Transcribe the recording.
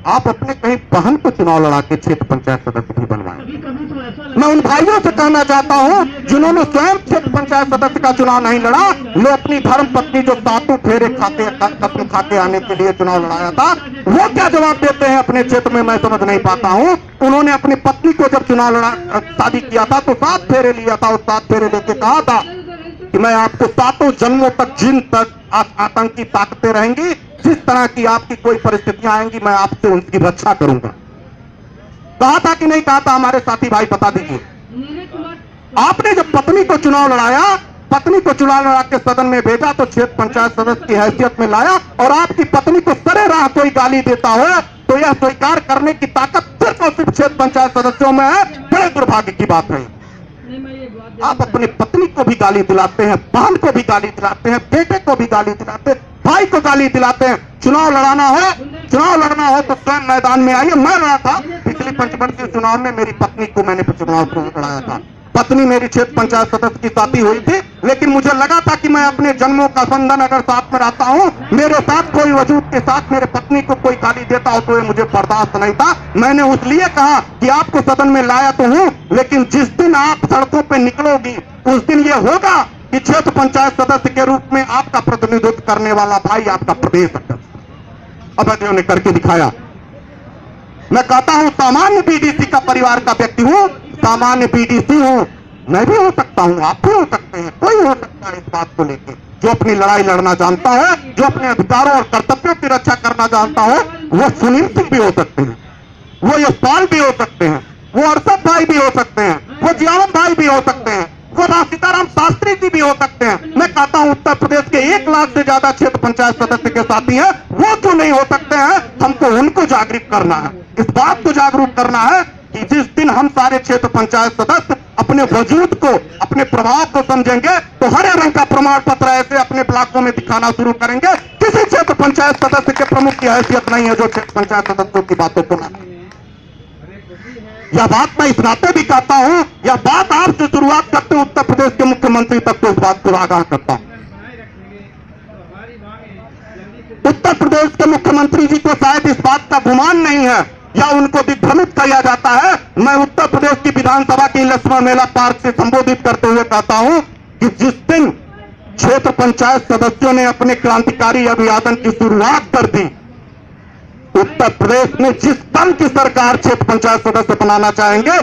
आप अपने कहीं बहन को चुनाव लड़ा के क्षेत्र पंचायत सदस्य भी बनवाएं। मैं उन भाइयों से कहना चाहता हूं जिन्होंने स्वयं क्षेत्र पंचायत सदस्य का चुनाव नहीं लड़ा, वो अपनी धर्म पत्नी जो सातों फेरे कसम खाते आने के लिए चुनाव लड़ाया था, वो क्या जवाब देते हैं अपने क्षेत्र में, मैं समझ नहीं पाता हूं। उन्होंने अपनी पत्नी को जब चुनाव लड़ा शादी किया था तो 7 फेरे लिया था, और 7 फेरे लेके कहा था कि मैं आपको 7 जन्मों तक जिन तक आतंकी ताकतें रहेंगी, जिस तरह की आपकी कोई परिस्थितियां आएंगी, मैं आपसे उनकी रक्षा करूंगा। कहा था कि नहीं कहा था हमारे साथी भाई, बता दीजिए। आपने जब पत्नी को चुनाव लड़ाया, पत्नी को चुनाव लड़ा के सदन में भेजा तो क्षेत्र पंचायत सदस्य की हैसियत में लाया, और आपकी पत्नी को सरेराह कोई गाली देता हो तो यह स्वीकार करने की ताकत सिर्फ और सिर्फ क्षेत्र पंचायत सदस्यों में है। बड़े दुर्भाग्य की बात है। आप अपनी पत्नी को भी गाली दिलाते हैं, बहन को भी गाली दिलाते हैं, बेटे को भी गाली दिलाते हैं, भाई को गाली दिलाते हैं। चुनाव लड़ना हो तो स्वयं मैदान में आइए। मैं लड़ा था पिछली पंचवर्षीय चुनाव में, मेरी पत्नी को मैंने चुनाव लड़ाया था। पत्नी मेरी क्षेत्र पंचायत सदस्य की साथी हुई थी, लेकिन मुझे लगा था कि मैं अपने जन्मों का बंधन अगर साथ में रहता हूं, मेरे साथ कोई वजूद के साथ मेरे पत्नी को कोई गाली देता हो तो ये मुझे बर्दाश्त नहीं था। मैंने उसलिए कहा कि आपको सदन में लाया तो हूं, लेकिन जिस दिन आप सड़कों पे निकलोगी उस दिन ये होगा कि क्षेत्र पंचायत सदस्य के रूप में आपका प्रतिनिधित्व करने वाला भाई आपका प्रदेश अध्यक्ष। अभय ने करके दिखाया। मैं कहता हूं सामान्य बीडीसी का परिवार का व्यक्ति हूं, सामान्य बीडीसी हूं, मैं भी हो सकता हूं, आप भी हो सकते हैं, कोई हो सकता है इस बात को लेकर जो अपनी लड़ाई लड़ना जानता है, जो अपने अधिकारों और कर्तव्यों की रक्षा करना जानता है। वो सुनील सिंह भी हो सकते हैं, वो यशपाल भी हो सकते हैं, वो अरशद भाई भी हो सकते हैं, वो जियावन भाई भी हो सकते हैं, वो सीताराम शास्त्री जी भी हो सकते हैं। मैं कहता हूं उत्तर प्रदेश के 1 लाख से ज्यादा क्षेत्र पंचायत सदस्य के साथी हैं, वो क्यों नहीं हो सकते हैं? हमको उनको जागरूक करना है, इस बात को जागरूक करना है कि जिस दिन हम सारे क्षेत्र पंचायत सदस्य अपने वजूद को, अपने प्रभाव को समझेंगे तो हरे रंग का प्रमाण पत्र ऐसे अपने ब्लॉकों में दिखाना शुरू करेंगे। किसी क्षेत्र पंचायत सदस्य के प्रमुख की हैसियत नहीं है जो क्षेत्र पंचायत सदस्यों की बातों को ना। यह बात मैं इस नाते भी कहता हूं, यह बात आपसे शुरुआत करते हुए उत्तर प्रदेश के मुख्यमंत्री तक को इस बात को आगाह करता हूं। उत्तर प्रदेश के मुख्यमंत्री जी को शायद इस बात का गुमान नहीं है या उनको दिग्भ्रमित किया जाता है। मैं उत्तर प्रदेश की विधानसभा की लक्ष्मण मेला पार्क से संबोधित करते हुए कहता हूं कि जिस दिन क्षेत्र पंचायत सदस्यों ने अपने क्रांतिकारी अभियान की शुरुआत कर दी, उत्तर प्रदेश में जिस दल की सरकार क्षेत्र पंचायत सदस्य बनाना चाहेंगे